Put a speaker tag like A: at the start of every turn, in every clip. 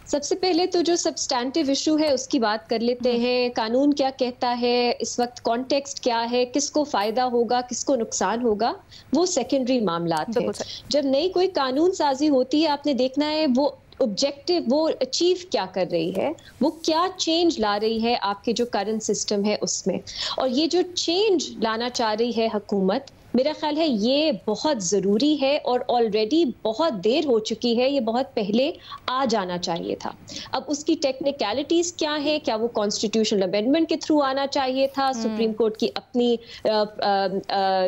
A: सबसे पहले तो जो सब्सटैंटिव इशू है उसकी बात कर लेते हैं। कानून क्या कहता है, इस वक्त कॉन्टेक्स्ट क्या है, किसको फायदा होगा, किसको नुकसान होगा, वो सेकेंडरी मामलात है। जब नई कोई कानून साजी होती है, आपने देखना है वो ऑब्जेक्टिव, वो अचीव क्या कर रही है, वो क्या चेंज ला रही है आपके जो करंट सिस्टम है उसमें। और ये जो चेंज लाना चाह रही है हुकूमत, मेरा ख्याल है ये बहुत ज़रूरी है और ऑलरेडी बहुत देर हो चुकी है, ये बहुत पहले आ जाना चाहिए था। अब उसकी टेक्निकलिटीज़ क्या है, क्या वो कॉन्स्टिट्यूशनल अमेंडमेंट के थ्रू आना चाहिए था, सुप्रीम कोर्ट की अपनी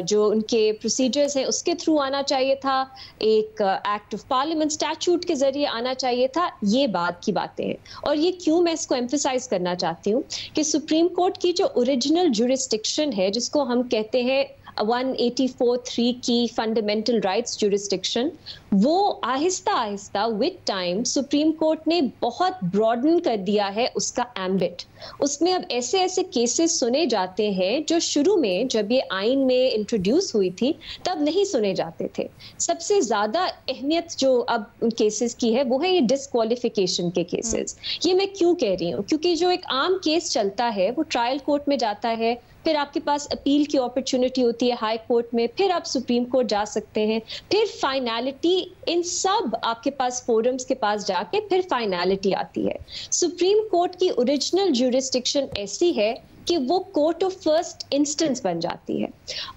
A: जो उनके प्रोसीजर्स हैं उसके थ्रू आना चाहिए था, एक एक्ट ऑफ पार्लियामेंट स्टैट्यूट के जरिए आना चाहिए था, ये बात की बातें हैं। और ये क्यों मैं इसको एम्फसाइज करना चाहती हूँ कि सुप्रीम कोर्ट की जो ओरिजिनल जुरिस्डिक्शन है, जिसको हम कहते हैं 184(3) की फंडामेंटल राइट्स जुरिस्डिक्शन, वो Aahista Aahista with time supreme court ने बहुत ब्रॉडन कर दिया है उसका एम्बिट। उसमें अब ऐसे ऐसे केसेस सुने जाते हैं जो शुरू में जब ये आइन में इंट्रोड्यूस हुई थी तब नहीं सुने जाते थे। सबसे ज्यादा अहमियत जो अब उन केसेस की है वो है ये डिस्क्वालिफिकेशन के केसेस। ये मैं क्यों कह रही हूँ, क्योंकि जो एक आम केस चलता है वो ट्रायल कोर्ट में जाता है, फिर आपके पास अपील की अपॉर्चुनिटी होती है हाई कोर्ट में, फिर आप सुप्रीम कोर्ट जा सकते हैं, फिर फाइनलिटी इन सब आपके पास फोरम्स के पास जाके फिर फाइनलिटी आती है। सुप्रीम कोर्ट की ओरिजिनल ज्यूरिस्डिक्शन ऐसी है कि वो कोर्ट ऑफ फर्स्ट इंस्टेंस बन जाती है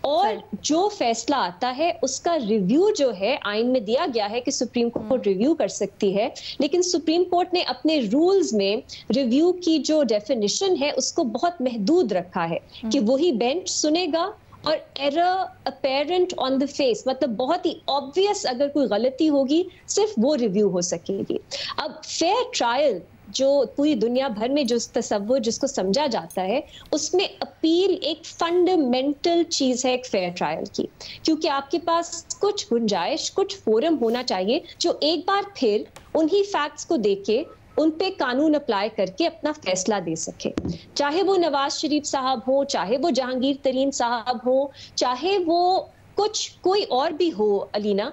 A: और जो फैसला आता है उसका रिव्यू जो है आइन में दिया गया है कि सुप्रीम कोर्ट रिव्यू कर सकती है, लेकिन सुप्रीम कोर्ट ने अपने रूल्स में रिव्यू की जो डेफिनेशन है उसको बहुत महदूद रखा है कि वही बेंच सुनेगा और error apparent on the face, मतलब बहुत ही ऑब्वियस अगर कोई गलती होगी सिर्फ वो रिव्यू हो सकेगी। अब फेयर ट्रायल जो पूरी दुनिया भर में जो तसव्वुर जिसको समझा जाता है, उसमें अपील एक फंडामेंटल चीज है एक फेयर ट्रायल की, क्योंकि आपके पास कुछ गुंजाइश, कुछ फोरम होना चाहिए जो एक बार फिर उन्हीं फैक्ट्स को देके उन पे कानून अप्लाई करके अपना फैसला दे सके। चाहे वो नवाज शरीफ साहब हो, चाहे वो जहांगीर तरीन साहब हो, चाहे वो कोई और भी हो अलीना,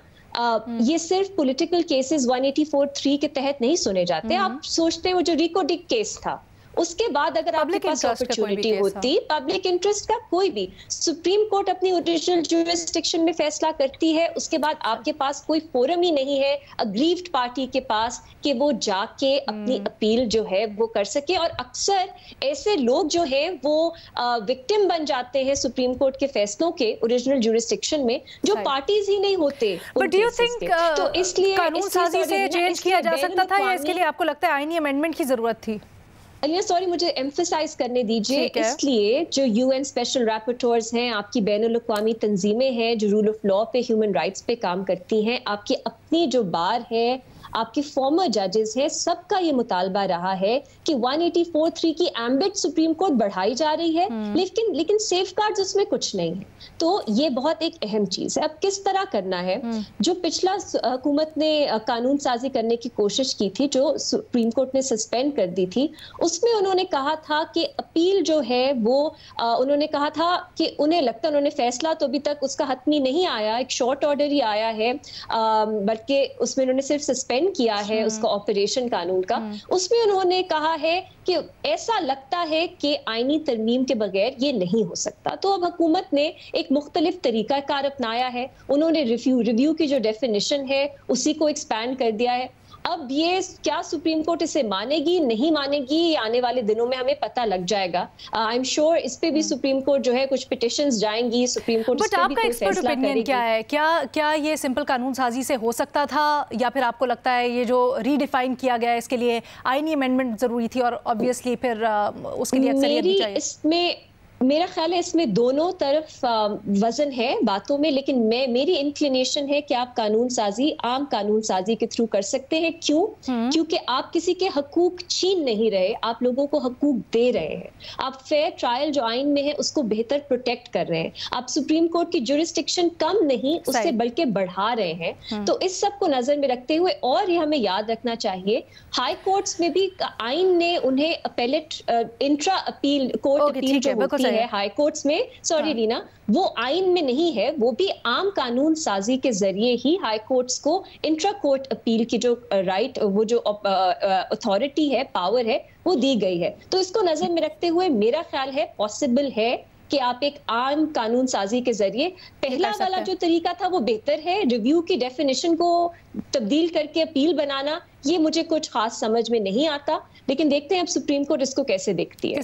A: ये सिर्फ पॉलिटिकल केसेस 184(3) के तहत नहीं सुने जाते। आप सोचते हैं वो जो रिको डिक केस था, उसके बाद अगर आपके पास अपॉर्चुनिटी होती, पब्लिक इंटरेस्ट का कोई भी, सुप्रीम कोर्ट अपनी ओरिजिनल जुरिस्डिक्शन में फैसला करती है, उसके बाद आपके पास कोई फोरम ही नहीं है अग्रीव्ड पार्टी के पास कि वो जाके अपनी अपील जो है वो कर सके। और अक्सर ऐसे लोग जो हैं वो विक्टिम बन जाते हैं सुप्रीम कोर्ट के फैसलों के ओरिजिनल जुरिस्डिक्शन में, जो पार्टीज ही नहीं होते।
B: तो इसलिए कानून साजी से चेंज किया जा सकता था या इसके लिए आपको लगता है आईनी अमेंडमेंट की जरूरत थी?
A: अलिया सॉरी, मुझे एम्फसाइज करने दीजिए। इसलिए जो यूएन स्पेशल रैपोर्टर्स हैं, आपकी बैनुल-अक़वामी तंजीमें हैं जो रूल ऑफ लॉ पे, ह्यूमन राइट्स पे काम करती हैं, आपकी अपनी जो बार है, आपके फॉर्मर जजेस हैं, सबका ये मुतालबा रहा है कि 184(3) की एम्बिट सुप्रीम कोर्ट बढ़ाई जा रही है, लेकिन सेफगार्ड्स उसमें कुछ नहीं है। तो ये बहुत एक अहम चीज है। अब किस तरह करना है, जो पिछला हुकूमत ने कानून साजी करने की कोशिश की थी, जो सुप्रीम कोर्ट ने सस्पेंड कर दी थी, उसमें उन्होंने कहा था कि अपील जो है वो उन्होंने कहा था कि उन्हें लगता, उन्होंने फैसला तो अभी तक उसका हतमी नहीं आया, एक शॉर्ट ऑर्डर ही आया है, बल्कि उसमें उन्होंने सिर्फ सस्पेंड किया है उसका ऑपरेशन कानून का। उसमें उन्होंने कहा है कि ऐसा लगता है कि आईनी तरमीम के बगैर ये नहीं हो सकता। तो अब हुकूमत ने एक मुख्तलिफ तरीकाकार अपनाया है, उन्होंने रिव्यू की जो डेफिनेशन है उसी को एक्सपैंड कर दिया है। अब ये क्या सुप्रीम कोर्ट इसे मानेगी नहीं मानेगी, आने वाले दिनों में हमें पता लग जाएगा। आई एम श्योर इस पे भी सुप्रीम कोर्ट जो है कुछ पिटिशंस जाएंगी, सुप्रीम कोर्ट इस पे भी कोई फैसला करेगी।
B: क्या है, क्या ये सिंपल कानून साजी से हो सकता था, या फिर आपको लगता है ये जो रीडिफाइन किया गया है इसके लिए आईनी अमेंडमेंट जरूरी थी और ऑब्वियसली फिर उसके लिए अक्सरियत भी चाहिए?
A: इसमें मेरा ख्याल है इसमें दोनों तरफ वजन है बातों में, लेकिन मेरी इंक्लिनेशन है कि आप कानून साजी, आम कानून साजी के थ्रू कर सकते हैं। क्यों? क्योंकि आप किसी के हकूक छीन नहीं रहे, आप लोगों को हकूक दे रहे हैं। आप फेयर ट्रायल जो आइन में है उसको बेहतर प्रोटेक्ट कर रहे हैं। आप सुप्रीम कोर्ट की जुरिस्डिक्शन कम नहीं, उससे बल्कि बढ़ा रहे हैं। तो इस सब को नजर में रखते हुए, और ये हमें याद रखना चाहिए, हाई कोर्ट्स में भी आइन ने उन्हें appellate intra appeal court appeal जो होती है हाई कोर्ट्स में, सॉरी रीना, वो आइन में नहीं है, वो भी आम कानून साजी के जरिए ही हाई कोर्ट्स को इंट्रा कोर्ट अपील की जो राइट, वो जो अथॉरिटी है, पावर है, वो दी गई है। तो इसको नजर में रखते हुए मेरा ख्याल है पॉसिबल है कि आप एक आम कानून साजी के जरिए, पहला वाला जो तरीका था वो बेहतर है, रिव्यू की डेफिनेशन को तब्दील करके अपील बनाना, ये मुझे कुछ खास समझ में नहीं आता, लेकिन देखते हैं अब सुप्रीम कोर्ट इसको कैसे देखती है।